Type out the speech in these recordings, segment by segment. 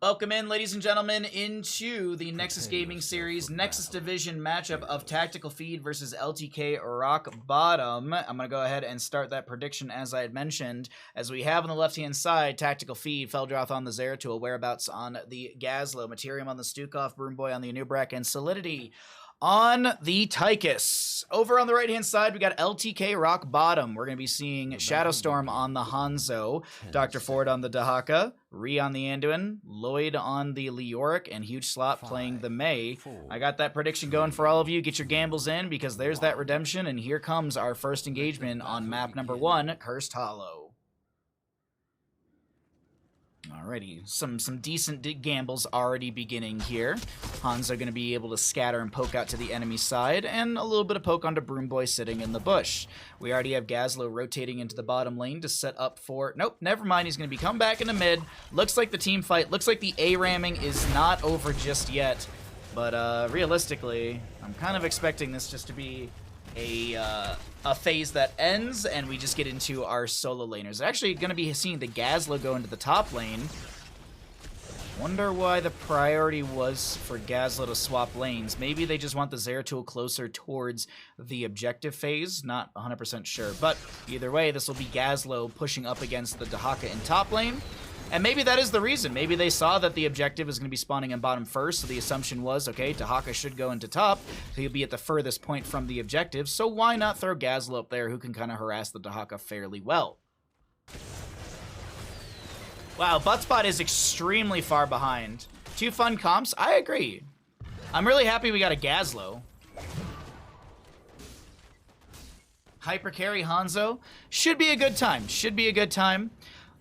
Welcome in, ladies and gentlemen, into the Nexus Gaming Series Nexus Division matchup of Tactical Feed versus LTK Rockbottom. I'm going to go ahead and start that prediction as I had mentioned. As we have on the left-hand side, Tactical Feed, Feldroth on the Zeratul, Whereabouts on the Gazlo, Materium on the Stukov, Broomboy on the Anubrak, and Solidity on the Tychus. Over on the right-hand side, we got LTK Rockbottom. We're going to be seeing Shadowstorm on the Hanzo, Dr. Ford on the Dahaka, Ree on the Anduin, Lloyd on the Leoric, and Huge Slot playing the Mei. I got that prediction going for all of you. Get your gambles in because there's that redemption, and here comes our first engagement on map number 1, Cursed Hollow. Alrighty, some decent gambles already beginning here. Hanzo going to be able to scatter and poke out to the enemy side, and a little bit of poke onto Broomboy sitting in the bush. We already have Gazlo rotating into the bottom lane to set up for... Nope, never mind, he's going to be come back in the mid. Looks like the team fight, looks like the A-ramming is not over just yet. But realistically, I'm kind of expecting this just to be a phase that ends, and we just get into our solo laners. Actually going to be seeing the Gazlo go into the top lane. Wonder why the priority was for Gazlo to swap lanes. Maybe they just want the Zeratul closer towards the objective phase. Not 100% sure. But either way, this will be Gazlo pushing up against the Dahaka in top lane. And maybe that is the reason. Maybe they saw that the objective is going to be spawning in bottom first, so the assumption was, okay, Dahaka should go into top, so he'll be at the furthest point from the objective, so why not throw Gazlo up there, who can kind of harass the Dahaka fairly well. Wow, Buttspot is extremely far behind. 2 fun comps? I agree. I'm really happy we got a Gazlo. Hyper carry Hanzo. Should be a good time. Should be a good time.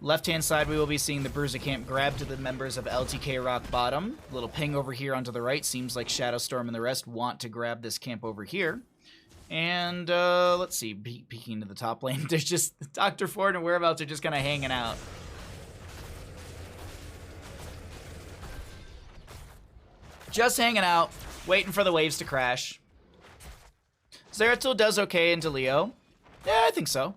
Left-hand side, we will be seeing the Bruiser Camp grab to the members of LTK Rockbottom. Little ping over here onto the right. Seems like Shadowstorm and the rest want to grab this camp over here. And, let's see, peeking into the top lane. There's just, Dr. Ford and Whereabouts are just kind of hanging out. Just hanging out, waiting for the waves to crash. Zeratul does okay into Leo. Yeah, I think so.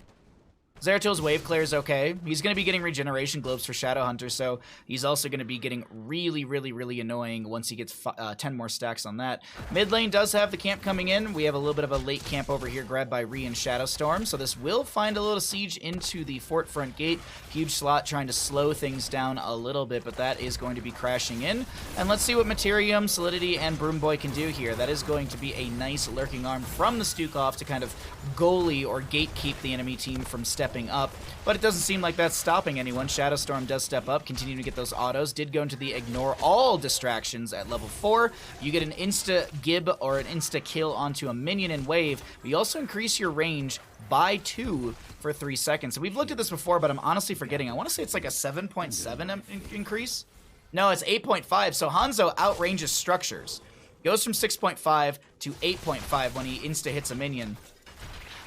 Zeratul's wave clear is okay. He's going to be getting regeneration globes for Shadowhunter, so he's also going to be getting really annoying once he gets 10 more stacks on that. Mid lane does have the camp coming in. We have a little bit of a late camp over here grabbed by Ree and Shadowstorm, so this will find a little siege into the fort front gate. Huge Slot trying to slow things down a little bit, but that is going to be crashing in. And let's see what Materium, Solidity, and Broomboy can do here. That is going to be a nice lurking arm from the Stukov to kind of goalie or gatekeep the enemy team from stepping up, but it doesn't seem like that's stopping anyone. Shadowstorm does step up, continuing to get those autos. Did go into the ignore all distractions at level 4. You get an insta gib or an insta kill onto a minion in wave, but you also increase your range by 2 for 3 seconds. So we've looked at this before, but I'm honestly forgetting. I want to say it's like a 7.7 increase. No, it's 8.5, so Hanzo outranges structures. Goes from 6.5 to 8.5 when he insta hits a minion.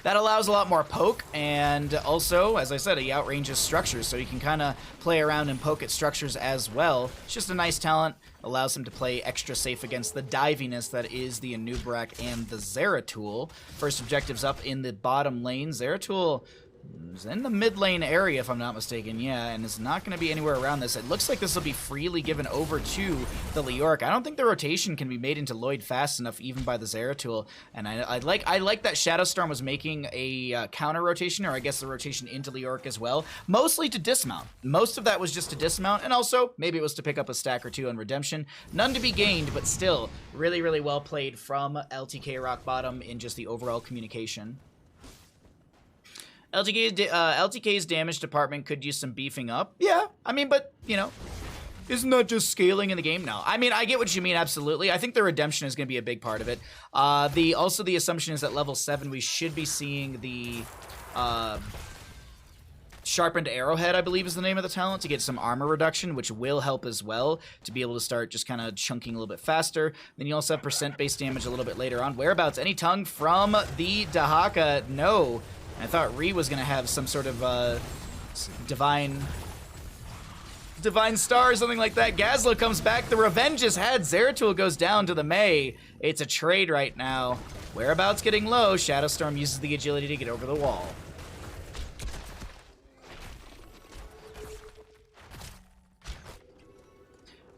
That allows a lot more poke, and also, as I said, he outranges structures, so he can kind of play around and poke at structures as well. It's just a nice talent, allows him to play extra safe against the diviness that is the Anubrak and the Zeratul. First objective's up in the bottom lane. Zeratul is in the mid lane area, if I'm not mistaken, yeah, and is not going to be anywhere around this. It looks like this will be freely given over to the Leoric. I don't think the rotation can be made into Lloyd fast enough, even by the Zeratul, and I like that Shadowstorm was making a counter rotation, or I guess the rotation into Leoric as well, mostly to dismount. Most of that was just to dismount, and also maybe it was to pick up a stack or 2 on redemption. None to be gained, but still really well played from LTK Rockbottom in just the overall communication. LTK's damage department could use some beefing up. Yeah, I mean, but, you know, isn't that just scaling in the game? No. I mean, I get what you mean, absolutely. I think the redemption is going to be a big part of it. Also, the assumption is that level 7, we should be seeing the Sharpened Arrowhead, I believe is the name of the talent, to get some armor reduction, which will help as well, to be able to start just kind of chunking a little bit faster. Then you also have percent-based damage a little bit later on. Whereabouts? Any tongue from the Dahaka? No. I thought Ree was going to have some sort of divine star or something like that. Gazlo comes back. The revenge is had. Zeratul goes down to the Mei. It's a trade right now. Whereabouts getting low. Shadowstorm uses the agility to get over the wall.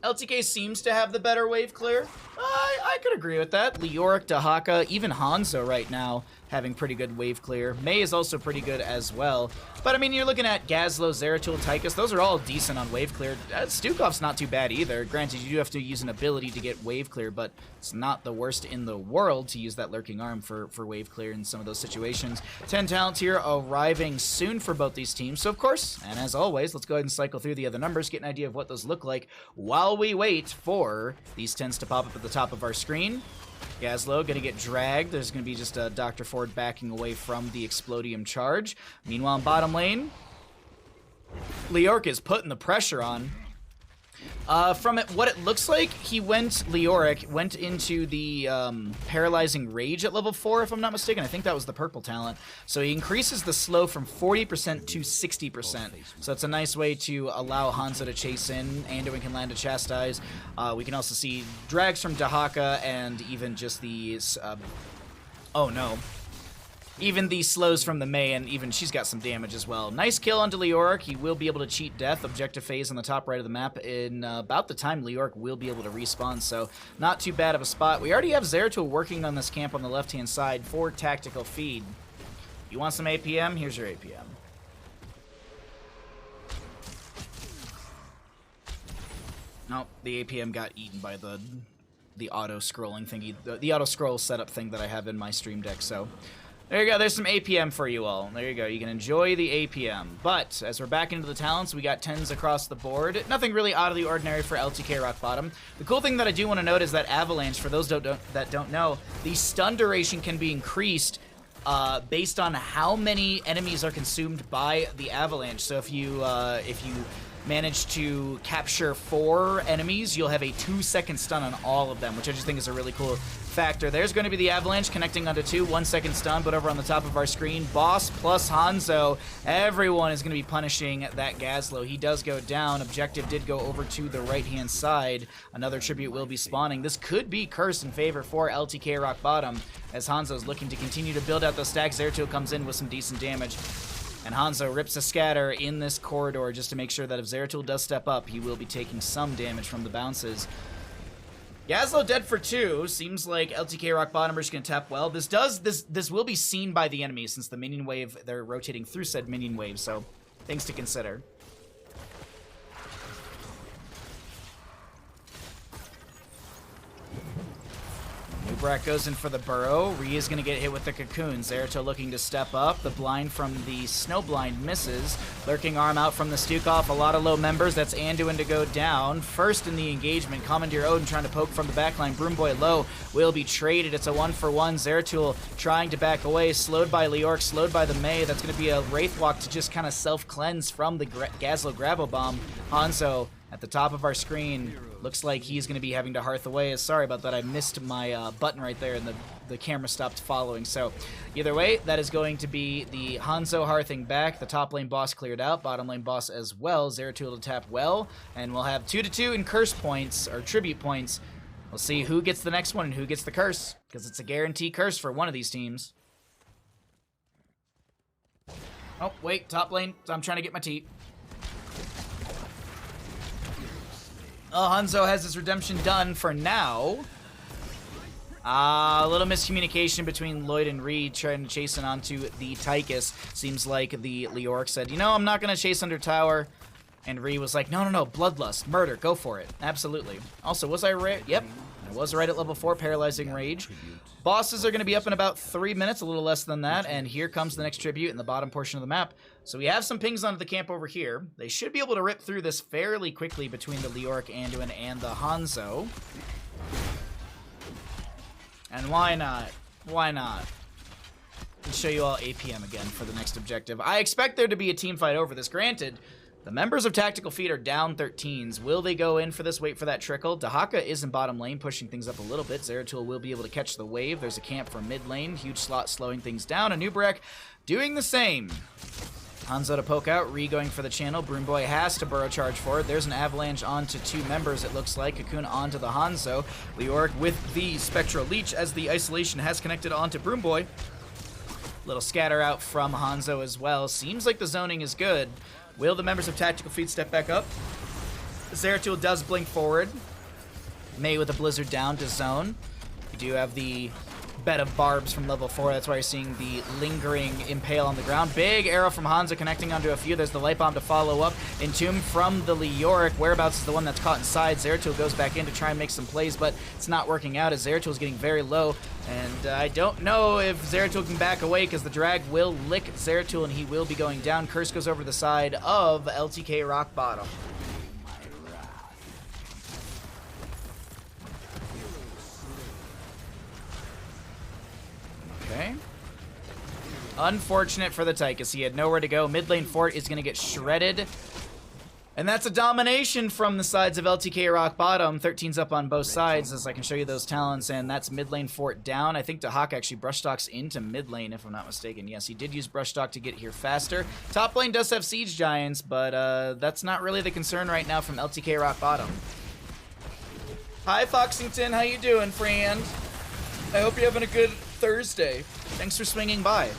LTK seems to have the better wave clear. I could agree with that. Leoric, Dahaka, even Hanzo right now having pretty good wave clear. Mei is also pretty good as well. But I mean, you're looking at Gazlowe, Zeratul, Tychus. Those are all decent on wave clear. Stukov's not too bad either. Granted, you do have to use an ability to get wave clear, but it's not the worst in the world to use that lurking arm for wave clear in some of those situations. 10 talents here arriving soon for both these teams. So of course, and as always, let's go ahead and cycle through the other numbers, get an idea of what those look like while we wait for these 10s to pop up at the top of our screen. Gazlowe gonna get dragged. There's gonna be just a Dr. Ford backing away from the Explodium charge. Meanwhile, in bottom lane, Leoric is putting the pressure on. From what it looks like, Leoric went into the Paralyzing Rage at level 4, if I'm not mistaken. I think that was the purple talent. So he increases the slow from 40% to 60%. So it's a nice way to allow Hanzo to chase in. Anduin can land a Chastise. We can also see drags from Dahaka and even just these... oh no. Even the slows from the Mei, and even she's got some damage as well. Nice kill onto Leoric. He will be able to cheat death. Objective phase on the top right of the map in about the time Leoric will be able to respawn, so not too bad of a spot. We already have Zeratul working on this camp on the left-hand side for tactical feed. You want some APM? Here's your APM. Nope, the APM got eaten by the auto-scrolling thingy, the auto-scroll setup thing that I have in my stream deck, so... There you go, there's some APM for you all. There you go, you can enjoy the APM. But, as we're back into the talents, we got 10s across the board. Nothing really out of the ordinary for LTK Rockbottom. The cool thing that I do want to note is that Avalanche, for those that don't know, the stun duration can be increased based on how many enemies are consumed by the Avalanche. So if you manage to capture 4 enemies, you'll have a 2-second stun on all of them, which I just think is a really cool factor. There's going to be the Avalanche connecting onto 2, 1-second stun, but over on the top of our screen, Boss plus Hanzo, everyone is going to be punishing that Gazlowe. He does go down. Objective did go over to the right-hand side. Another tribute will be spawning. This could be curse in favor for LTK Rockbottom, as Hanzo is looking to continue to build out those stacks. Zeratul comes in with some decent damage. And Hanzo rips a scatter in this corridor just to make sure that if Zeratul does step up, he will be taking some damage from the bounces. Gazlowe dead for 2. Seems like LTK Rockbottom are just going to tap well. This will be seen by the enemy since the minion wave, they're rotating through said minion wave, so things to consider. Nubrak goes in for the burrow. Rhea is going to get hit with the cocoon. Zeratul looking to step up. The blind from the Snowblind misses. Lurking arm out from the Stukov. A lot of low members. That's Anduin to go down. First in the engagement, Commandeer Odin trying to poke from the backline. Broomboy low will be traded. It's a 1-for-1. Zeratul trying to back away. Slowed by Leoric, slowed by the Mei. That's going to be a Wraithwalk to just kind of self-cleanse from the Gazlowe Gravel Bomb. Hanzo at the top of our screen. Looks like he's going to be having to hearth away. Sorry about that. I missed my button right there, and the camera stopped following. So either way, that is going to be the Hanzo hearthing back. The top lane boss cleared out. Bottom lane boss as well. Zeratul to tap well. And we'll have 2-2 in curse points, or tribute points. We'll see who gets the next one and who gets the curse, because it's a guaranteed curse for one of these teams. Oh, wait. Top lane. I'm trying to get my tea. Oh, Hanzo has his redemption done for now. A little miscommunication between Lloyd and Reed trying to chase it onto the Tychus. Seems like the Leoric said, you know, I'm not going to chase under tower. And Reed was like, no, bloodlust, murder, go for it. Absolutely. Also, was I right? Yep, I was right at level 4, Paralyzing Rage. Bosses are going to be up in about 3 minutes, a little less than that, and here comes the next tribute in the bottom portion of the map. So we have some pings onto the camp over here. They should be able to rip through this fairly quickly between the Leoric, Anduin, and the Hanzo. And why not? Why not? I'll show you all APM again for the next objective. I expect there to be a team fight over this. Granted, the members of Tactical Feet are down 13s. Will they go in for this? Wait for that trickle. Dahaka is in bottom lane, pushing things up a little bit. Zeratul will be able to catch the wave. There's a camp for mid lane. Huge slot slowing things down. And Nubrak doing the same. Hanzo to poke out. Ree going for the channel. Broomboy has to burrow charge for it. There's an avalanche onto 2 members, it looks like. Cocoon onto the Hanzo. Leoric with the Spectral Leech as the isolation has connected onto Broomboy. Little scatter out from Hanzo as well. Seems like the zoning is good. Will the members of Tactical Feet step back up? Zeratul does blink forward. Mei with a Blizzard down to zone. You do have the bed of barbs from level 4. That's why you're seeing the lingering impale on the ground. Big arrow from Hanzo connecting onto a few. There's the light bomb to follow up. Entomb from the Leoric. Whereabouts is the one that's caught inside. Zeratul goes back in to try and make some plays, but it's not working out as Zeratul is getting very low. And I don't know if Zeratul can back away because the drag will lick Zeratul and he will be going down. Curse goes over to the side of LTK Rockbottom. Okay. Unfortunate for the Tychus. He had nowhere to go. Mid lane fort is going to get shredded. And that's a domination from the sides of LTK Rockbottom. 13's up on both sides, as I can show you those talents. And that's mid lane fort down. I think Dahak actually brush stalks into mid lane, if I'm not mistaken. Yes, he did use brush stalk to get here faster. Top lane does have siege giants, but that's not really the concern right now from LTK Rockbottom. Hi, Foxington. How you doing, friend? I hope you're having a good Thursday. Thanks for swinging by.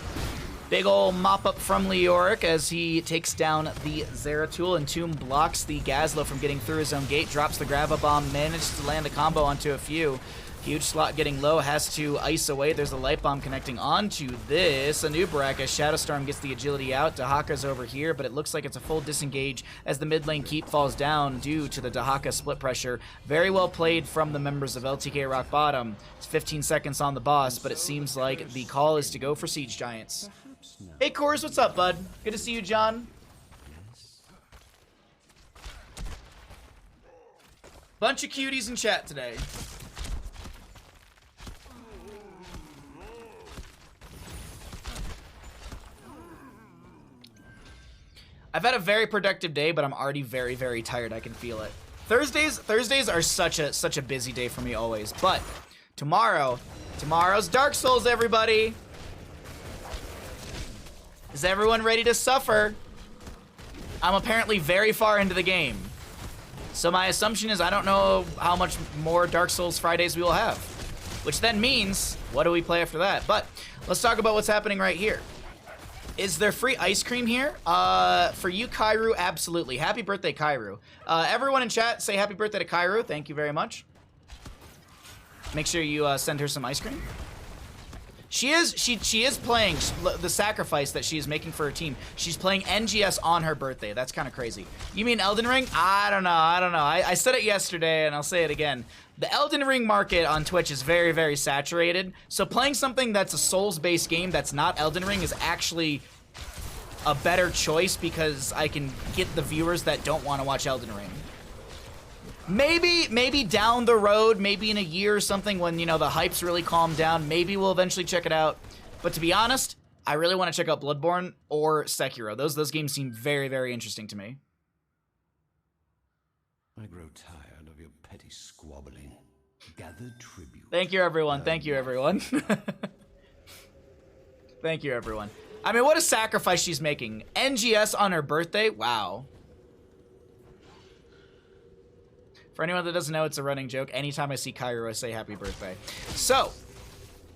Big ol' mop up from Leoric as he takes down the Zeratul. Entomb blocks the Gazlo from getting through his own gate, drops the Grab-A-Bomb, manages to land a combo onto a few. Huge slot getting low, has to ice away. There's a light bomb connecting onto this. Anubarak as Shadowstorm gets the agility out. Dahaka's over here, but it looks like it's a full disengage as the mid lane keep falls down due to the Dahaka split pressure. Very well played from the members of LTK Rockbottom. It's 15 seconds on the boss, but it seems like the call is to go for Siege Giants. Hey, Kors, what's up, bud? Good to see you, John. Bunch of cuties in chat today. I've had a very productive day, but I'm already very, very tired. I can feel it. Thursdays are such a busy day for me always. But tomorrow's Dark Souls, everybody. Is everyone ready to suffer? I'm apparently very far into the game. So my assumption is I don't know how much more Dark Souls Fridays we will have. Which then means, what do we play after that? But let's talk about what's happening right here. Is there free ice cream here? For you, Kairu, absolutely. Happy birthday, Kairu. Everyone in chat, say happy birthday to Kairu. Thank you very much. Make sure you send her some ice cream. She is playing the sacrifice that she is making for her team. She's playing NGS on her birthday. That's kind of crazy. You mean Elden Ring? I don't know. I said it yesterday, and I'll say it again. The Elden Ring market on Twitch is very, very saturated. So playing something that's a Souls-based game that's not Elden Ring is actually a better choice because I can get the viewers that don't want to watch Elden Ring. Maybe down the road, maybe in a year or something when, you know, the hype's really calmed down, maybe we'll eventually check it out. But to be honest, I really want to check out Bloodborne or Sekiro. Those games seem very, very interesting to me. I grow tired of your petty squabbling. Gather tribute. Thank you, everyone. Thank you, everyone. Thank you, everyone. I mean, what a sacrifice she's making. NGS on her birthday? Wow. For anyone that doesn't know, it's a running joke. Anytime I see Kairu, I say happy birthday. So,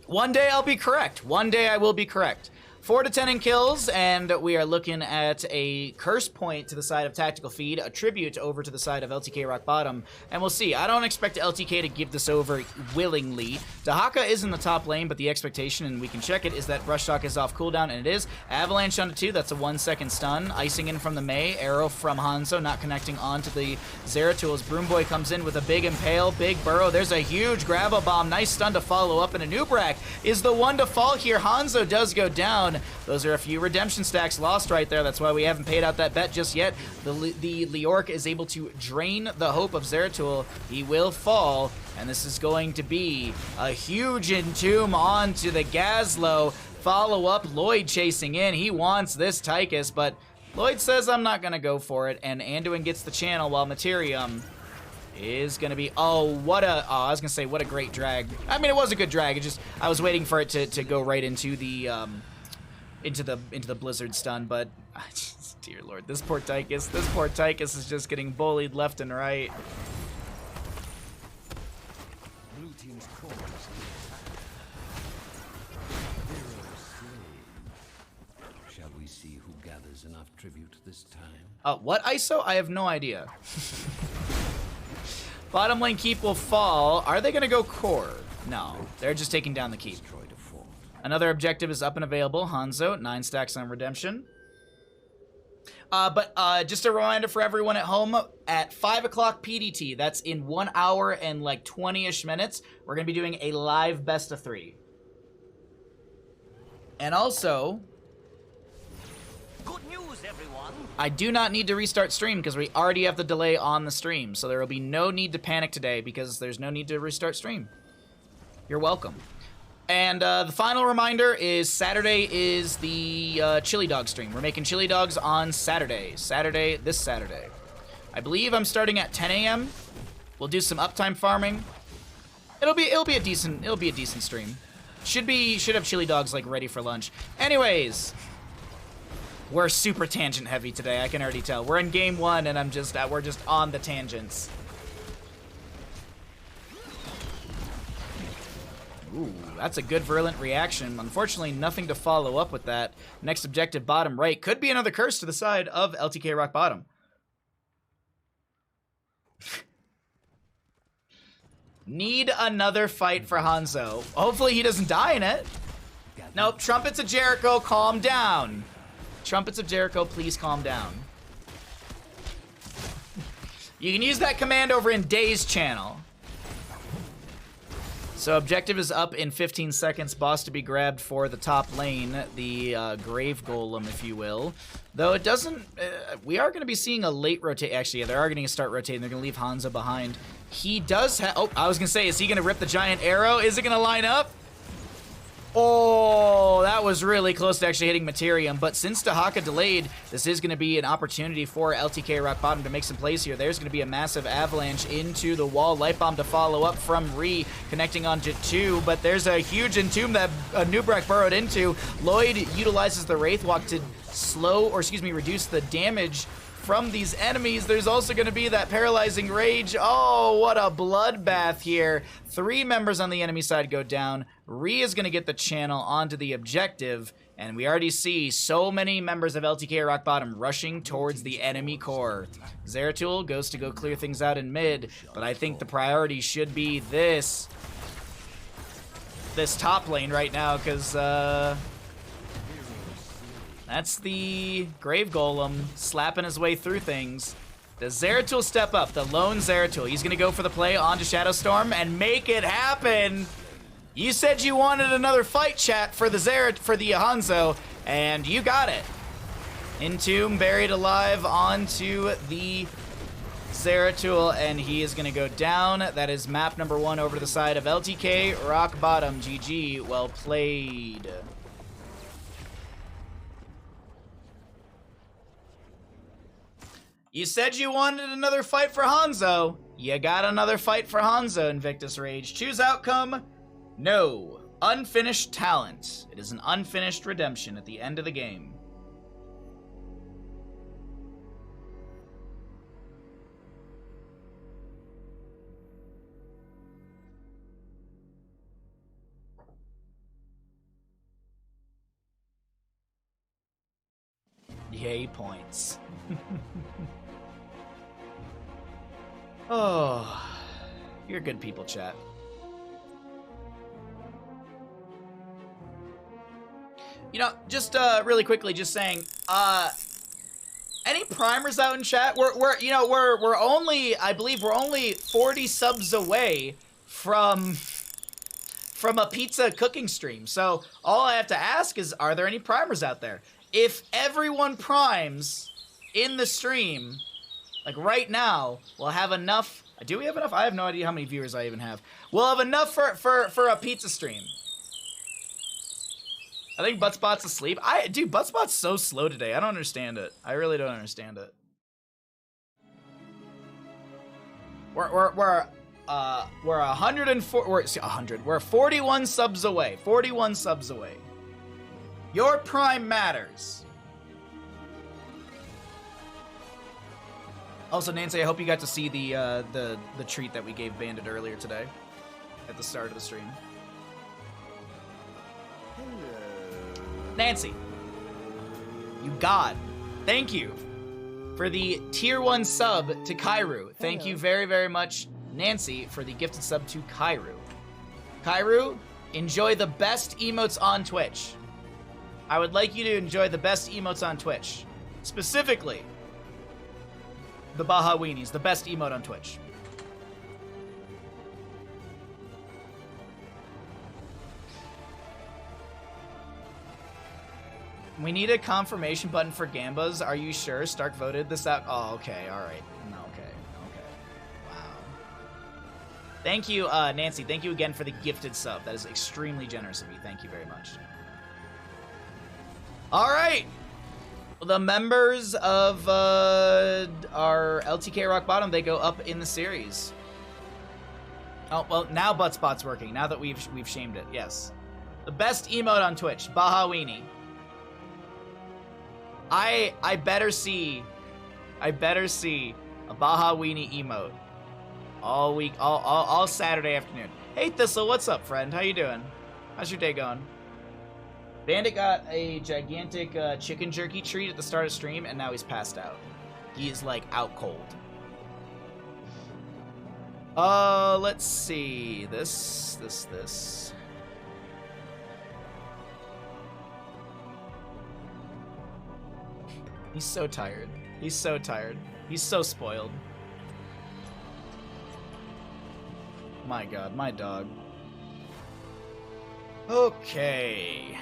one day I'll be correct. One day I will be correct. 4 to 10 in kills, and we are looking at a curse point to the side of Tactical Feed, a tribute over to the side of LTK Rockbottom, and we'll see. I don't expect LTK to give this over willingly. Dahaka is in the top lane, but the expectation, and we can check it, is that Brush Talk is off cooldown, and it is. Avalanche onto 2, that's a 1-second stun. Icing in from the Mei, arrow from Hanzo, not connecting onto the Zeratul as Broomboy comes in with a big impale, big burrow. There's a huge Grab-A-Bomb, nice stun to follow up, and Anubarak is the one to fall here. Hanzo does go down. Those are a few redemption stacks lost right there. That's why we haven't paid out that bet just yet. The Leoric is able to drain the hope of Zeratul. He will fall, and this is going to be a huge entomb onto the Gazlo. Follow up, Lloyd chasing in. He wants this Tychus, but Lloyd says I'm not going to go for it, and Anduin gets the channel while Materium is going to be, I was going to say, what a great drag. I mean, it was a good drag. It just, I was waiting for it to go right into the, into the Blizzard stun, but dear Lord, this poor Tychus is just getting bullied left and right. Blue team's corners. Shall we we see who gathers enough tribute this time? What ISO? I have no idea. Bottom lane keep will fall. Are they gonna go core? No, they're just taking down the keep. Destroyed a fort. Another objective is up and available. Hanzo, 9 stacks on redemption. But just a reminder for everyone at home, at 5 o'clock PDT, that's in 1 hour and like 20-ish minutes, we're going to be doing a live best of 3. And also, Good news, everyone. I do not need to restart stream because we already have the delay on the stream. So there will be no need to panic today because there's no need to restart stream. You're welcome. And the final reminder is Saturday is the chili dog stream. We're making chili dogs on Saturday. This Saturday. I believe I'm starting at 10 a.m. We'll do some uptime farming. It'll be a decent stream. Should have chili dogs like ready for lunch. Anyways, we're super tangent heavy today. I can already tell. We're in game 1 and we're just on the tangents. Ooh, that's a good virulent reaction. Unfortunately, nothing to follow up with that. Next objective, bottom right. Could be another curse to the side of LTK Rockbottom. Need another fight for Hanzo. Hopefully he doesn't die in it. Nope, Trumpets of Jericho, calm down. Trumpets of Jericho, please calm down. You can use that command over in Day's channel. So objective is up in 15 seconds. Boss to be grabbed for the top lane, the Grave Golem, if you will. Though it doesn't... we are going to be seeing a late rotate. Actually, yeah, they are going to start rotating. They're going to leave Hanzo behind. He does have... Oh, I was going to say, is he going to rip the giant arrow? Is it going to line up? Oh, that was really close to actually hitting Materium. But since Dahaka delayed, this is going to be an opportunity for LTK Rockbottom to make some plays here. There's going to be a massive avalanche into the wall. Light Bomb to follow up from Ree, connecting on J2. But there's a huge entomb that Nubrak burrowed into. Lloyd utilizes the Wraithwalk to reduce the damage from these enemies. There's also going to be that paralyzing rage. Oh, what a bloodbath here. 3 members on the enemy side go down. Ree is going to get the channel onto the objective, and we already see so many members of LTK Rockbottom rushing towards the enemy core. Zeratul goes to go clear things out in mid, but I think the priority should be this top lane right now, because that's the Grave Golem slapping his way through things. Does Zeratul step up? The lone Zeratul. He's going to go for the play onto Shadowstorm and make it happen. You said you wanted another fight, chat, for the Hanzo, and you got it. Entomb buried alive onto the Zeratul, and he is going to go down. That is map number 1 over to the side of LTK Rockbottom. GG. Well played. You said you wanted another fight for Hanzo. You got another fight for Hanzo, Invictus Rage. Choose outcome. No. Unfinished talent. It is an unfinished redemption at the end of the game. Yay points. Oh, you're good people, chat. You know, just really quickly, just saying, any primers out in chat? We're only, I believe we're only 40 subs away from a pizza cooking stream. So all I have to ask is, are there any primers out there? If everyone primes in the stream, like right now, we'll have enough. Do we have enough? I have no idea how many viewers I even have. We'll have enough for a pizza stream. I think Buttspot's asleep. Dude, Buttspot's so slow today. I don't understand it. I really don't understand it. We're 104. We're 41 subs away. 41 subs away. Your prime matters. Also, Nancy, I hope you got to see the treat that we gave Bandit earlier today at the start of the stream. Nancy, You god. Thank you for the tier 1 sub to Kairu. Thank you very, very much, Nancy, for the gifted sub to Kairu. Kairu, enjoy the best emotes on Twitch. I would like you to enjoy the best emotes on Twitch. Specifically, the Baha Weenies, the best emote on Twitch. We need a confirmation button for Gambas. Are you sure? Stark voted this out. Oh, okay. All right. No, okay. Wow. Thank you, Nancy. Thank you again for the gifted sub. That is extremely generous of you. Thank you very much. All right. The members of our LTK Rockbottom, they go up in the series. Oh, well, now Buttspot's working. Now that we've shamed it. Yes. The best emote on Twitch, Baha Weenie. I better see a Baha Weenie emote all week, all Saturday afternoon. Hey Thistle, what's up, friend? How you doing? How's your day going? Bandit got a gigantic chicken jerky treat at the start of stream, and now he's passed out. He is like out cold. Let's see. This. He's so tired. He's so tired. He's so spoiled. My god, my dog. Okay.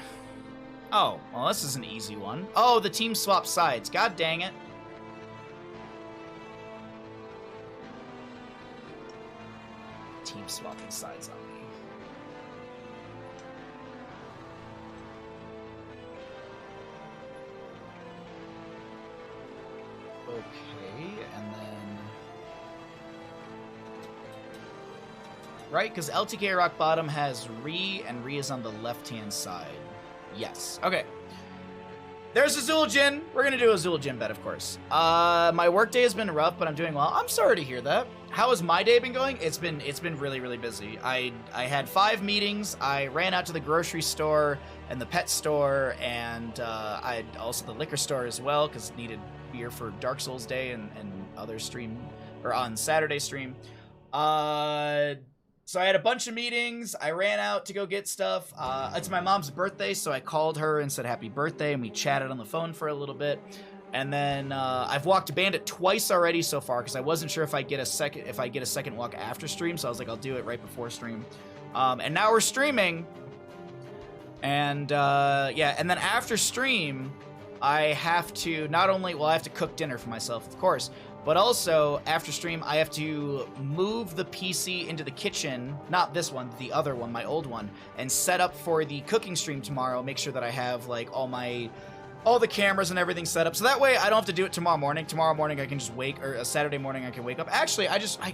Oh, well, this is an easy one. Oh, the team swap sides. God dang it. Team swapping sides on me. Okay, and then... Right, because LTK Rockbottom has Ree, and Ree is on the left-hand side. Yes. Okay. There's Azul Jin. We're gonna do Azul Jin bet, of course. My workday has been rough, but I'm doing well. I'm sorry to hear that. How has my day been going? It's been really, really busy. I had 5 meetings. I ran out to the grocery store and the pet store, and I also the liquor store as well, because needed beer for Dark Souls Day and other stream, or on Saturday stream. So I had a bunch of meetings. I ran out to go get stuff. It's my mom's birthday, so I called her and said happy birthday, and we chatted on the phone for a little bit. And then I've walked Bandit twice already so far, because I wasn't sure if I get a second walk after stream, so I was like, I'll do it right before stream. And now we're streaming. And yeah, and then after stream, I have to not only, well, I have to cook dinner for myself, of course, but also after stream, I have to move the PC into the kitchen, not this one, the other one, my old one, and set up for the cooking stream tomorrow. Make sure that I have like all the cameras and everything set up, so that way I don't have to do it tomorrow morning. Tomorrow morning I can just or a Saturday morning I can wake up. Actually,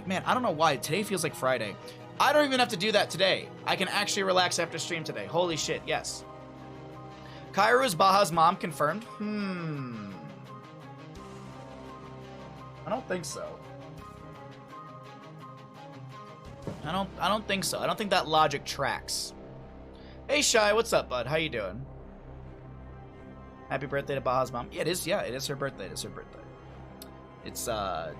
man, I don't know why today feels like Friday. I don't even have to do that today. I can actually relax after stream today. Holy shit, yes. Kairu is Baha's mom, confirmed. I don't think so. I don't think so. I don't think that logic tracks. Hey Shy, what's up, bud? How you doing? Happy birthday to Baha's mom. Yeah, it is her birthday. It is her birthday. It's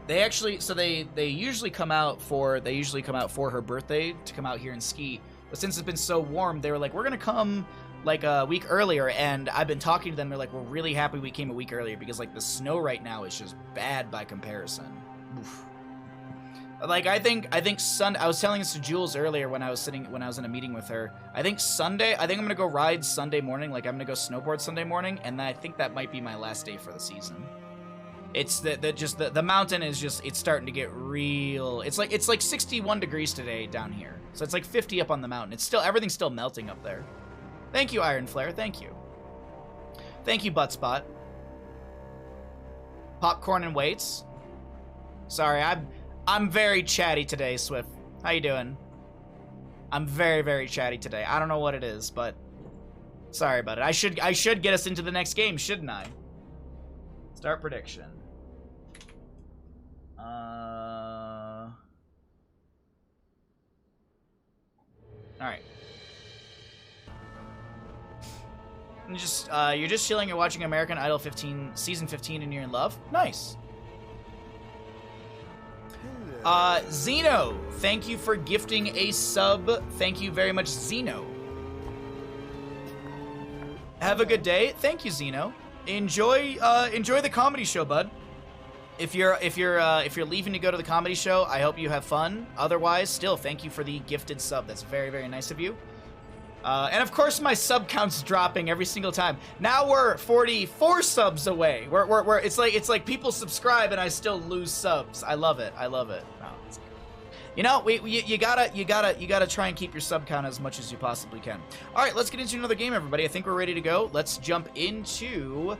they actually, so they usually come out for her birthday to come out here and ski. But since it's been so warm, they were like, we're gonna come like a week earlier, and I've been talking to them. They're like, we're really happy we came a week earlier, because like the snow right now is just bad by comparison. Oof. Like I think Sunday, I was telling this to Jules earlier when I was in a meeting with her. I think I'm gonna go ride Sunday morning. Like I'm gonna go snowboard Sunday morning, and then I think that might be my last day for the season. It's the mountain is just, it's starting to get real. It's like 61 degrees today down here, so it's like 50 up on the mountain. It's still, everything's still melting up there. Thank you, Iron Flare. Thank you. Thank you, Buttspot. Popcorn and weights. Sorry, I'm very chatty today, Swift. How you doing? I'm very, very chatty today. I don't know what it is, but sorry about it. I should get us into the next game, shouldn't I? Start prediction. All right. You're just chilling. You're watching American Idol 15 season 15, and you're in love. Nice. Zeno, thank you for gifting a sub. Thank you very much, Zeno. Have a good day. Thank you, Zeno. Enjoy the comedy show, bud. If you're leaving to go to the comedy show, I hope you have fun. Otherwise, still, thank you for the gifted sub. That's very, very nice of you. And of course, my sub count's dropping every single time. Now we're 44 subs away. It's like people subscribe and I still lose subs. I love it. I love it. No, you know, you gotta try and keep your sub count as much as you possibly can. All right, let's get into another game, everybody. I think we're ready to go. Let's jump into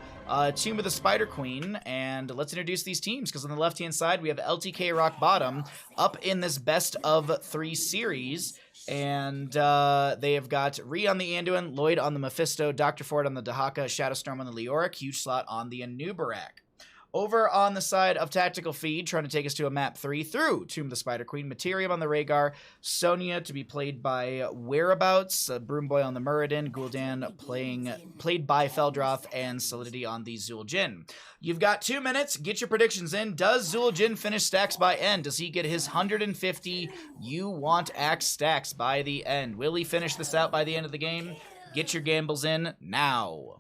Tomb of the Spider Queen, and let's introduce these teams, because on the left-hand side, we have LTK Rockbottom up in this best of 3 series. And they have got Ree on the Anduin, Lloyd on the Mephisto, Dr. Ford on the Dahaka, Shadowstorm on the Leoric, Huge Slot on the Anubarak. Over on the side of Tactical Feed, trying to take us to a map 3 through Tomb of the Spider Queen, Materium on the Rhaegar, Sonya to be played by Whereabouts, Broomboy on the Muradin, Gul'dan played by Feldroth, and Solidity on the Zul'jin. You've got 2 minutes. Get your predictions in. Does Zul'jin finish stacks by end? Does he get his 150 you want axe stacks by the end? Will he finish this out by the end of the game? Get your gambles in now.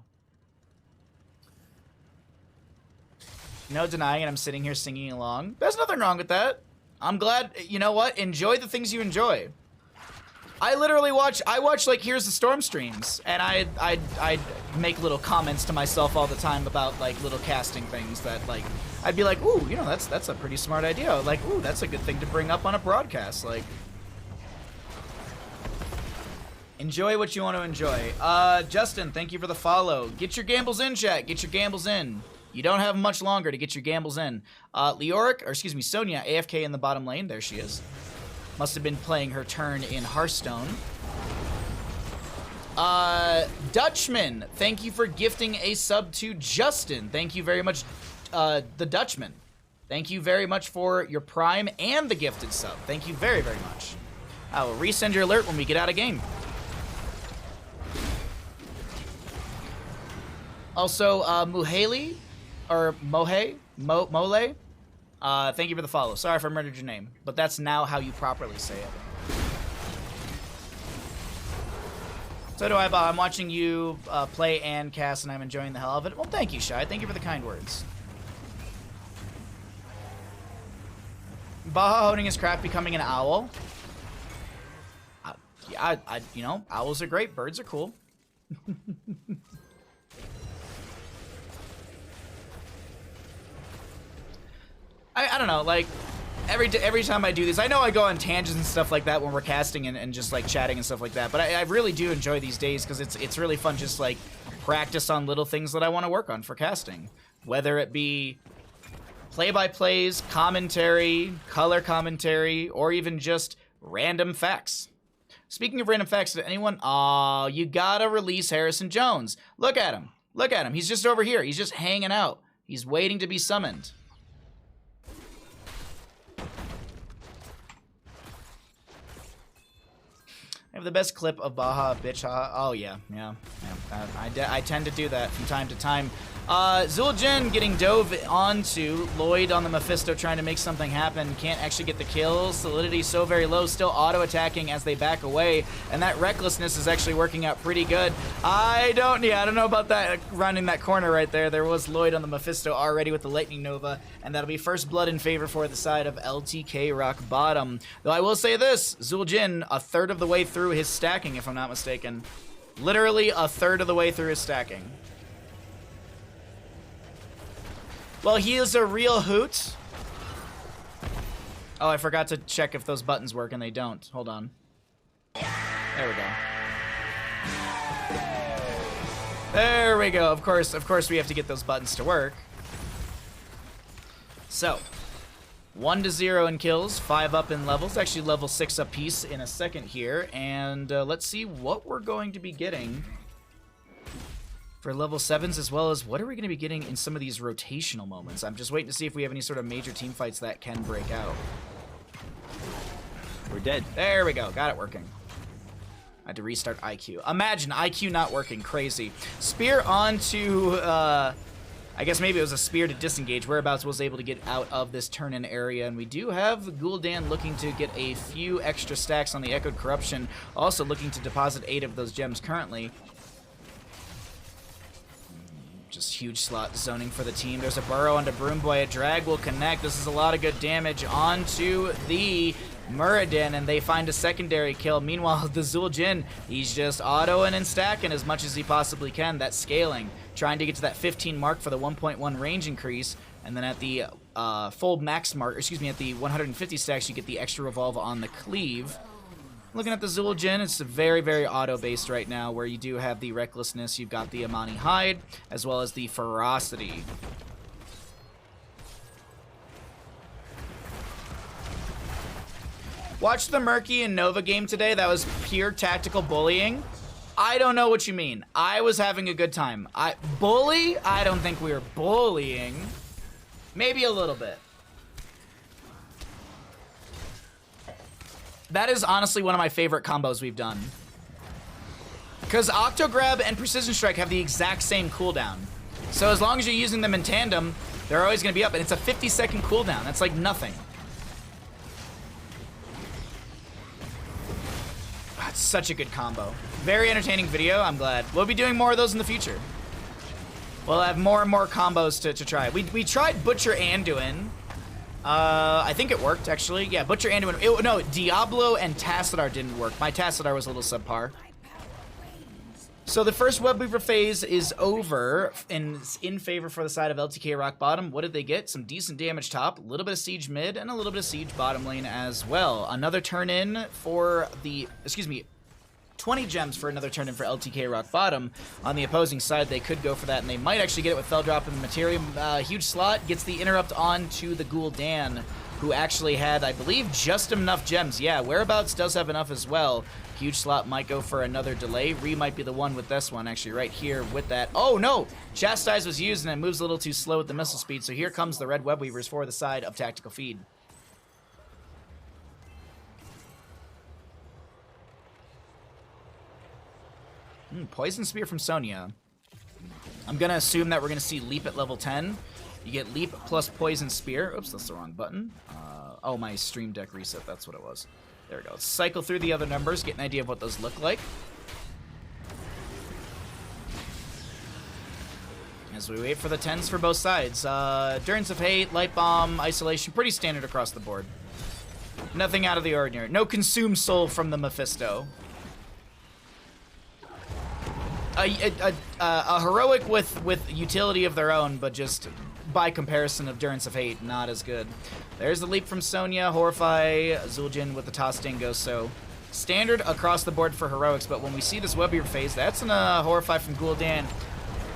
No denying it, I'm sitting here singing along. There's nothing wrong with that. I'm glad, you know what? Enjoy the things you enjoy. I literally watch like Here's the Storm streams, and I make little comments to myself all the time about like little casting things that like, I'd be like, ooh, you know, that's a pretty smart idea. Like, ooh, that's a good thing to bring up on a broadcast. Like, enjoy what you want to enjoy. Justin, thank you for the follow. Get your gambles in, chat. Get your gambles in. You don't have much longer to get your gambles in. Leoric, or excuse me, Sonya, AFK in the bottom lane. There she is. Must have been playing her turn in Hearthstone. Dutchman, thank you for gifting a sub to Justin. Thank you very much, the Dutchman. Thank you very much for your Prime and the gifted sub. Thank you very, very much. I will resend your alert when we get out of game. Also, Muhali, or Mohe, Mole, thank you for the follow. Sorry if I murdered your name, but that's now how you properly say it. So do I, Bob. I'm watching you play and cast, and I'm enjoying the hell of it. Well, thank you, Shai. Thank you for the kind words. Baha honing his craft, becoming an owl. Yeah, you know, owls are great. Birds are cool. I don't know, like, every time I do this, I know I go on tangents and stuff like that when we're casting and just, like, chatting and stuff like that, but I really do enjoy these days because it's really fun just, like, practice on little things that I want to work on for casting. Whether it be play-by-plays, commentary, color commentary, or even just random facts. Speaking of random facts, did anyone... Aw, you gotta release Harrison Jones. Look at him. Look at him. He's just over here. He's just hanging out. He's waiting to be summoned. I have the best clip of Baha, bitch. Oh, yeah. I tend to do that from time to time. Zul'jin getting dove onto. Lloyd on the Mephisto trying to make something happen. Can't actually get the kill. Solidity so very low. Still auto-attacking as they back away. And that recklessness is actually working out pretty good. I don't know about that running that corner right there. There was Lloyd on the Mephisto already with the Lightning Nova. And that'll be first blood in favor for the side of LTK Rockbottom. Though I will say this. Zul'jin, a third of the way through his stacking, if I'm not mistaken. Literally a third of the way through his stacking. Well, he is a real hoot. Oh, I forgot to check if those buttons work, and they don't. Hold on. There we go. There we go. Of course we have to get those buttons to work. So, 1-0 in kills, 5 up in levels. Actually, level 6 apiece in a second here. And let's see what we're going to be getting for level 7s, as well as what are we going to be getting in some of these rotational moments. I'm just waiting to see if we have any sort of major team fights that can break out. We're dead. There we go. Got it working. had to restart IQ. Imagine IQ not working. Crazy. Spear onto, I guess maybe it was a spear to disengage. Whereabouts was able to get out of this turn-in area, and we do have Gul'dan looking to get a few extra stacks on the Echoed Corruption, also looking to deposit 8 of those gems currently. Just huge slot zoning for the team. There's a burrow onto Broomboy. A drag will connect. This is a lot of good damage onto the Muradin, and they find a secondary kill. Meanwhile, the Zul'jin, he's just autoing and stacking as much as he possibly can. That's scaling, trying to get to that 15 mark for the 1.1 range increase, and then at the full max mark, excuse me, at the 150 stacks, you get the extra revolve on the cleave. Looking at the Zul'jin, it's very, very auto-based right now, where you do have the Recklessness, you've got the Amani Hide, as well as the Ferocity. Watched the Murky and Nova game today. That was pure tactical bullying. I don't know what you mean. I was having a good time. Bully? I don't think we were bullying. Maybe a little bit. That is honestly one of my favorite combos we've done. Because Octograb and Precision Strike have the exact same cooldown. So as long as you're using them in tandem, they're always going to be up. And it's a 50-second cooldown. That's like nothing. That's such a good combo. Very entertaining video. I'm glad. We'll be doing more of those in the future. We'll have more and more combos to try. We tried Butcher Anduin. I think it worked, actually. Yeah, Butcher Anduin. No, Diablo and Tassadar didn't work. My Tassadar was a little subpar. So the first Webweaver phase is over and in favor for the side of LTK Rockbottom. What did they get? Some decent damage top, a little bit of siege mid, and a little bit of siege bottom lane as well. Another turn in for the, 20 gems for another turn in for LTK Rockbottom. On the opposing side, they could go for that, and they might actually get it with Feldrop and Materium. Huge slot, gets the interrupt onto the Gul'dan, who actually had, I believe, just enough gems. Yeah, Whereabouts does have enough as well. Huge slot might go for another delay. Ree might be the one with this one, actually, right here with that. Oh, no! Chastise was used, and it moves a little too slow with the missile speed, so here comes the Red Webweavers for the side of Tactical Feed. Poison Spear from Sonya. I'm going to assume that we're going to see Leap at level 10. You get Leap plus Poison Spear. Oops, that's the wrong button. Oh, my Stream Deck reset. That's what it was. There we go. Let's cycle through the other numbers, get an idea of what those look like. As we wait for the 10s for both sides. Endurance of Hate, Light Bomb, Isolation, pretty standard across the board. Nothing out of the ordinary. No Consume Soul from the Mephisto. A heroic with utility of their own, but just by comparison of Endurance of Hate, not as good. There's the leap from Sonya, Horrify, Zul'jin with the Toss Dingo, so standard across the board for heroics, but when we see this Webweaver phase, that's an Horrify from Gul'dan.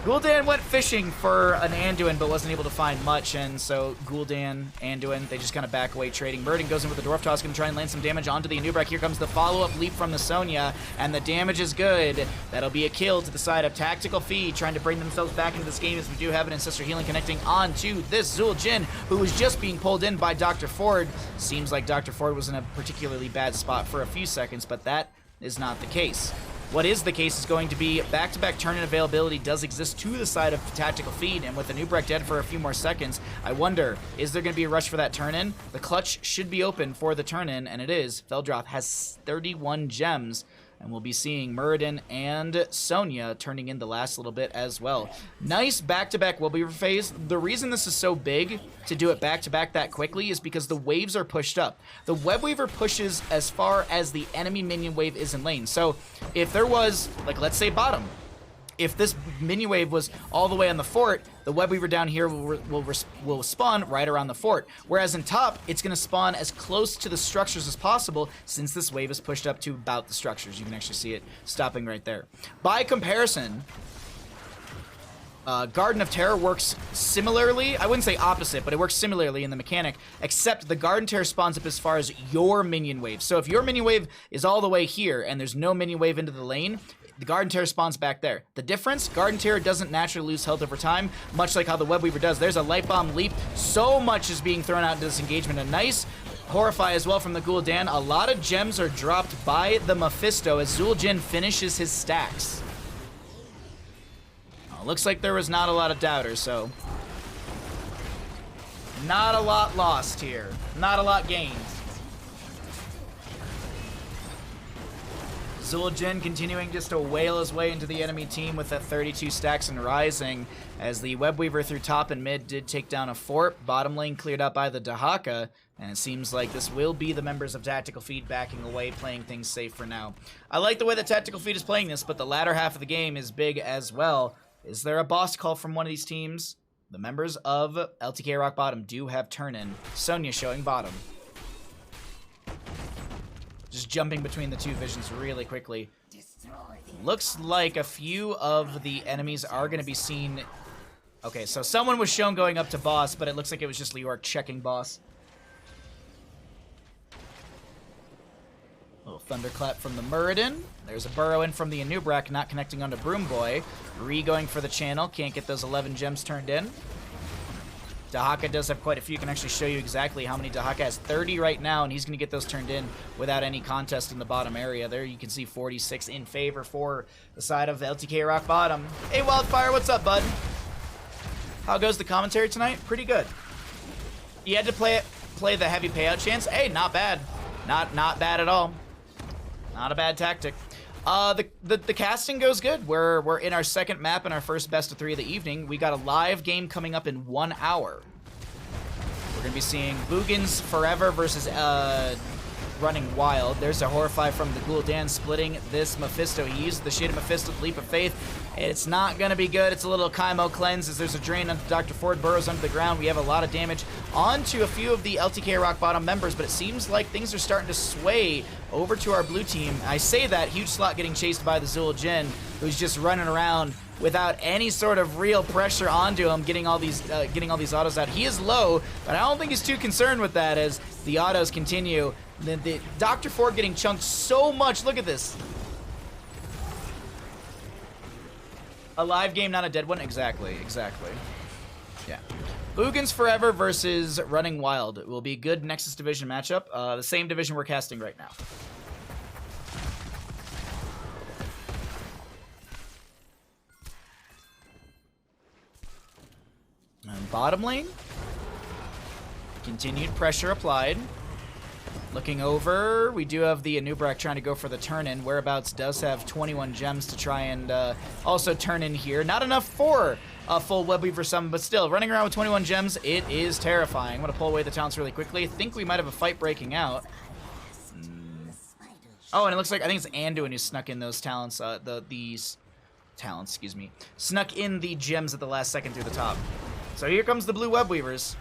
Gul'dan went fishing for an Anduin, but wasn't able to find much, and so Gul'dan, Anduin, they just kind of back away trading. Muradin goes in with the Dwarf Toss, going to try and land some damage onto the Anubrak. Here comes the follow-up leap from the Sonya, and the damage is good. That'll be a kill to the side of Tactical Feed, trying to bring themselves back into this game as we do have an Ancestor Healing connecting onto this Zul'jin, who was just being pulled in by Dr. Ford. Seems like Dr. Ford was in a particularly bad spot for a few seconds, but that is not the case. What is the case is going to be back-to-back turn-in availability does exist to the side of Tactical Feed, and with the Nubrak dead for a few more seconds, I wonder, is there going to be a rush for that turn-in? The clutch should be open for the turn-in, and it is. Feldrop has 31 gems, and we'll be seeing Muradin and Sonya turning in the last little bit as well. Nice back-to-back Webweaver phase. The reason this is so big to do it back-to-back that quickly is because the waves are pushed up. The Webweaver pushes as far as the enemy minion wave is in lane. So if there was, like, let's say bottom, if this minion wave was all the way on the fort, the Webweaver down here will spawn right around the fort. Whereas in top, it's going to spawn as close to the structures as possible since this wave is pushed up to about the structures. You can actually see it stopping right there. By comparison, Garden of Terror works similarly. I wouldn't say opposite, but it works similarly in the mechanic, except the Garden Terror spawns up as far as your minion wave. So if your minion wave is all the way here and there's no minion wave into the lane, the Garden Terror spawns back there. The difference, Garden Terror doesn't naturally lose health over time, much like how the Webweaver does. There's a Light Bomb leap. So much is being thrown out into this engagement. A nice Horrify as well from the Gul'dan. A lot of gems are dropped by the Mephisto as Zul'jin finishes his stacks. Looks like there was not a lot of doubters, so not a lot lost here. Not a lot gained. Zul'jin continuing just to wail his way into the enemy team with that 32 stacks and rising as the Webweaver through top and mid did take down a fort. Bottom lane cleared out by the Dahaka, and it seems like this will be the members of Tactical Feed backing away, playing things safe for now. I like the way that Tactical Feed is playing this, but the latter half of the game is big as well. Is there a boss call from one of these teams? The members of LTK Rockbottom do have turn-in. Sonya showing bottom. Just jumping between the two visions really quickly. Looks like a few of the enemies are going to be seen. Okay, so someone was shown going up to boss, but it looks like it was just Leoric checking boss. Little thunderclap from the Muradin. There's a burrow in from the Anubrak, not connecting onto Broomboy. Re going for the channel, can't get those 11 gems turned in. Dahaka does have quite a few, can actually show you exactly how many. Dahaka has 30 right now, and he's going to get those turned in without any contest in the bottom area. There you can see 46 in favor for the side of LTK Rockbottom. Hey Wildfire, what's up, bud? How goes the commentary tonight? Pretty good. You had to play the heavy payout chance. Hey, not bad. Not bad at all. Not a bad tactic. The casting goes good. We're in our second map and our first best of 3 of the evening. We got a live game coming up in 1 hour. We're gonna be seeing Bugins Forever versus Running Wild. There's a Horrify from the Gul'dan splitting this Mephisto. He used the Shade of Mephisto, Leap of Faith. It's not gonna be good. It's a little Kaimo cleanse as there's a drain onto Dr. Ford, burrows under the ground. We have a lot of damage onto a few of the LTK Rockbottom members, but it seems like things are starting to sway over to our blue team. I say that, huge slot getting chased by the Zul'jin, who's just running around without any sort of real pressure onto him, getting all these autos out. He is low, but I don't think he's too concerned with that as the autos continue. The Dr. Ford getting chunked so much. Look at this. A live game, not a dead one? Exactly. Yeah. Bugins Forever versus Running Wild. It will be a good Nexus division matchup. The same division we're casting right now. And bottom lane. Continued pressure applied. Looking over, we do have the Anubrak trying to go for the turn-in. Whereabouts does have 21 gems to try and also turn in here. Not enough for a full Webweaver summon, but still, running around with 21 gems, it is terrifying. I'm going to pull away the talents really quickly. I think we might have a fight breaking out. Oh, and it looks like, I think it's Anduin who snuck in those talents, these talents, excuse me. Snuck in the gems at the last second through the top. So here comes the blue Webweavers.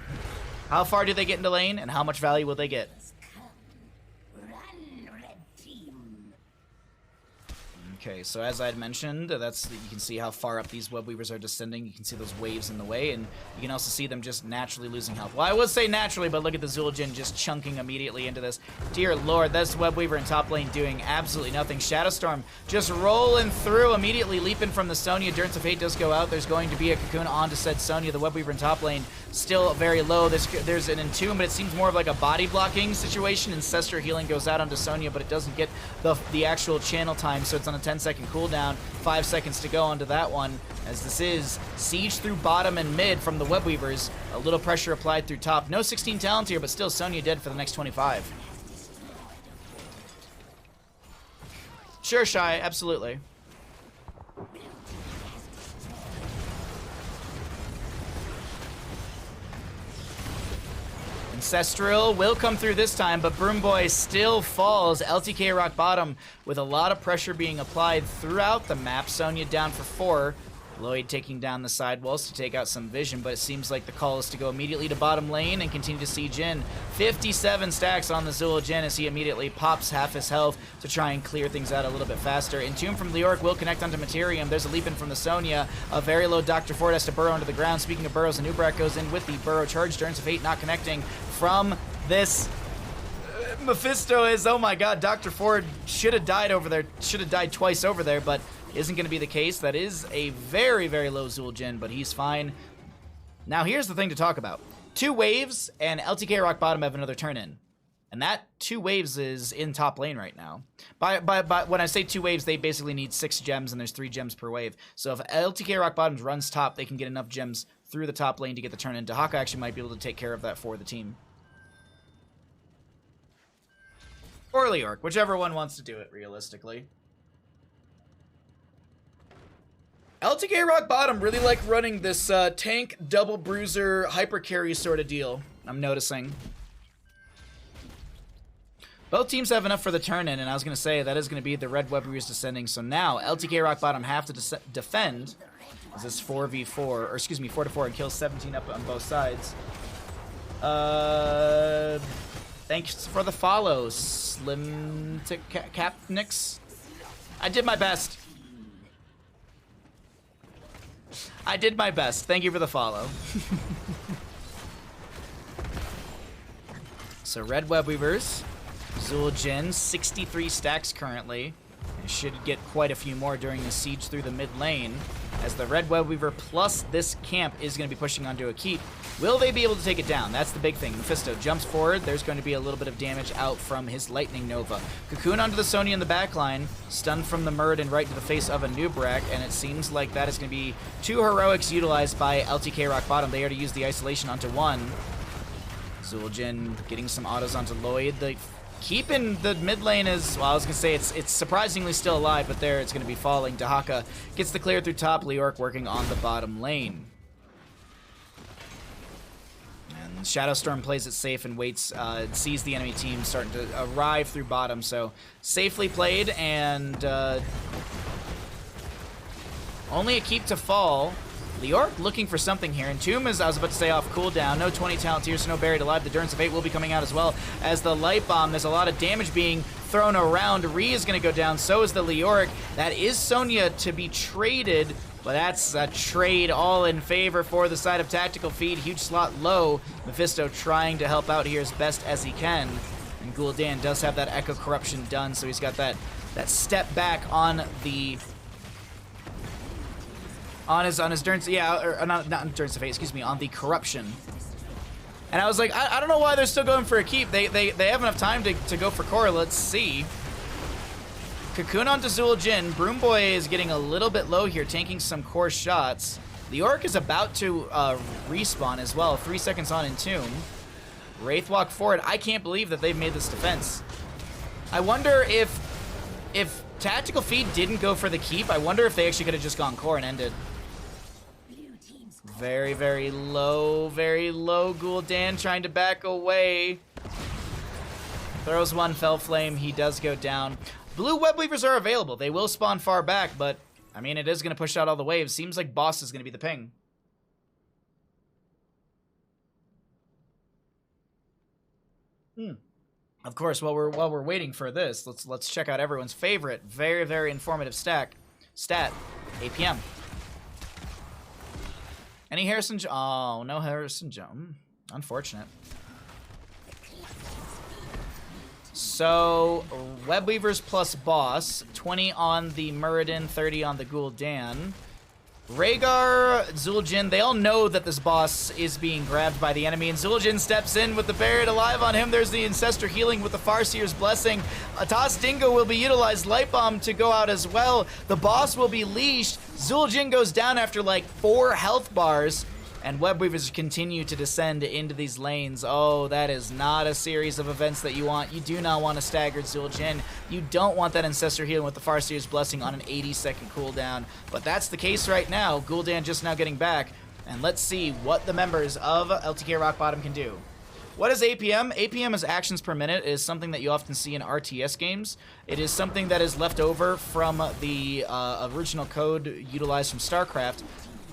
How far do they get into lane, and how much value will they get? Okay, so as I had mentioned, you can see how far up these Webweavers are descending. You can see those waves in the way, and you can also see them just naturally losing health. Well, I would say naturally, but look at the Zul'jin just chunking immediately into this. Dear Lord, that's Webweaver in top lane doing absolutely nothing. Shadowstorm just rolling through, immediately leaping from the Sonya. Endurance of Fate does go out. There's going to be a Cocoon onto said Sonya. The Webweaver in top lane still very low. There's an Entomb, but it seems more of like a body blocking situation. Ancestor Healing goes out onto Sonya, but it doesn't get the actual channel time, so it's on a 10-second cooldown. 5 seconds to go onto that one, as this is siege through bottom and mid from the Webweavers. A little pressure applied through top. No 16 talents here, but still Sonya dead for the next 25. Sure, Shy, absolutely. Ancestral will come through this time, but Broomboy still falls. LTK Rockbottom with a lot of pressure being applied throughout the map. Sonya down for 4. Lloyd taking down the sidewalls to take out some vision, but it seems like the call is to go immediately to bottom lane and continue to siege in. 57 stacks on the Zul'jin as he immediately pops half his health to try and clear things out a little bit faster. Entomb from Leoric will connect onto Materium. There's a leap in from the Sonya. A very low Dr. Ford has to burrow into the ground. Speaking of burrows, Anubrak goes in with the burrow charge. Endurance of Fate not connecting from this. Mephisto is, oh my god, Dr. Ford should have died over there. Should have died twice over there, but isn't going to be the case. That is a very, very low Zul'jin, but he's fine. Now, here's the thing to talk about. 2 waves, and LTK Rockbottom have another turn-in. And that 2 waves is in top lane right now. By when I say 2 waves, they basically need 6 gems, and there's 3 gems per wave. So if LTK Rockbottom runs top, they can get enough gems through the top lane to get the turn in. Dahaka actually might be able to take care of that for the team. Or Leorc, whichever one wants to do it, realistically. LTK Rockbottom really like running this tank, double bruiser, hyper carry sort of deal, I'm noticing. Both teams have enough for the turn-in, and I was going to say that is going to be the Red Web Weavers descending. So now, LTK Rockbottom have to defend. Is this 4v4, or excuse me, 4-4, and kill 17 up on both sides. Thanks for the follow, Slim to Capnix. I did my best. I did my best. Thank you for the follow. So Red Web Weavers, Zul'jin, 63 stacks currently. And should get quite a few more during the siege through the mid lane, as the Red Web Weaver plus this camp is going to be pushing onto a keep. Will they be able to take it down? That's the big thing. Mephisto jumps forward. There's going to be a little bit of damage out from his Lightning Nova. Cocoon onto the Sonya in the backline. Stunned from the Muradin right to the face of a Nubrak, and it seems like that is going to be 2 heroics utilized by LTK Rockbottom. They already used the isolation onto 1. Zul'jin getting some autos onto Lloyd. The keep in the mid lane is, well, I was going to say it's surprisingly still alive, but there it's going to be falling. Dahaka gets the clear through top. Leorc working on the bottom lane. And Shadowstorm plays it safe and waits, sees the enemy team starting to arrive through bottom. So safely played, and only a keep to fall. Leorc looking for something here. Entomb is, I was about to say, off cooldown. No 20 talent tier, so no buried alive. The Durance of Fate will be coming out as well as the Light Bomb. There's a lot of damage being thrown around. Rhea is going to go down. So is the Leorc. That is Sonya to be traded, but that's a trade all in favor for the side of Tactical Feed. Huge slot low. Mephisto trying to help out here as best as he can. And Gul'dan does have that Echo Corruption done, so he's got that step back on the... On his Durance, yeah, or not Durance of Fate, excuse me, on the Corruption. And I was like, I don't know why they're still going for a keep. They have enough time to go for core. Let's see. Cocoon onto Zul'jin. Broom Boy is getting a little bit low here, tanking some core shots. The Orc is about to respawn as well. 3 seconds on Entomb. Wraith walk forward. I can't believe that they've made this defense. I wonder if Tactical Feed didn't go for the keep, I wonder if they actually could have just gone core and ended. Very, very low Gul'dan trying to back away. Throws one Fell Flame, he does go down. Blue Web Weavers are available. They will spawn far back, but I mean, it is going to push out all the waves. Seems like Boss is going to be the ping. Of course, while we're waiting for this, let's check out everyone's favorite, very, very informative stat, APM. Any Harrison? Oh, no Harrison Jones. Unfortunate. So, Web Weavers plus Boss, 20 on the Muradin, 30 on the Gul'dan. Rhaegar, Zul'jin, they all know that this boss is being grabbed by the enemy, and Zul'jin steps in with the Buried Alive on him. There's the Ancestor healing with the Farseer's Blessing. A Toss Dingo will be utilized, Light Bomb to go out as well. The boss will be leashed. Zul'jin goes down after like 4 health bars, and Web Weavers continue to descend into these lanes. Oh, that is not a series of events that you want. You do not want a staggered Zul'jin. You don't want that Ancestor healing with the Farseer's Blessing on an 80-second cooldown. But that's the case right now. Gul'dan just now getting back. And let's see what the members of LTK Rockbottom can do. What is APM? APM is actions per minute. It is something that you often see in RTS games. It is something that is left over from the original code utilized from StarCraft.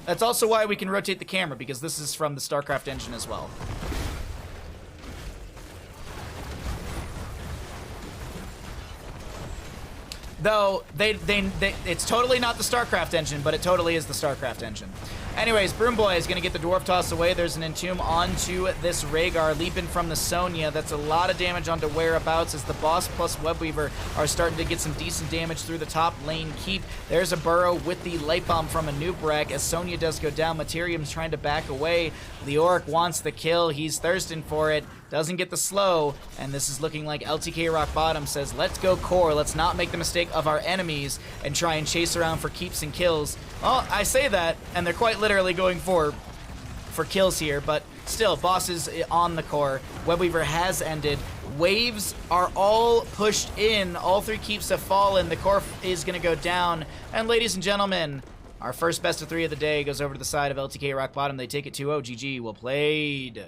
That's also why we can rotate the camera, because this is from the StarCraft engine as well. Though, it's totally not the StarCraft engine, but it totally is the StarCraft engine. Anyways, Broom Boy is going to get the Dwarf Toss away. There's an Entomb onto this Rhaegar, leaping from the Sonya. That's a lot of damage onto Whereabouts, as the Boss plus Webweaver are starting to get some decent damage through the top lane keep. There's a Burrow with the Light Bomb from a Nubrak, as Sonya does go down. Materium's trying to back away. Leorc wants the kill. He's thirsting for it. doesn't get the slow, and this is looking like LTK Rockbottom says, let's go core, let's not make the mistake of our enemies and try and chase around for keeps and kills. Well, I say that, and they're quite literally going for kills here, but still, boss is on the core. Webweaver has ended. Waves are all pushed in. All 3 keeps have fallen. The core is going to go down. And ladies and gentlemen, our first best of 3 of the day goes over to the side of LTK Rockbottom. They take it 2-0. GG. Well played.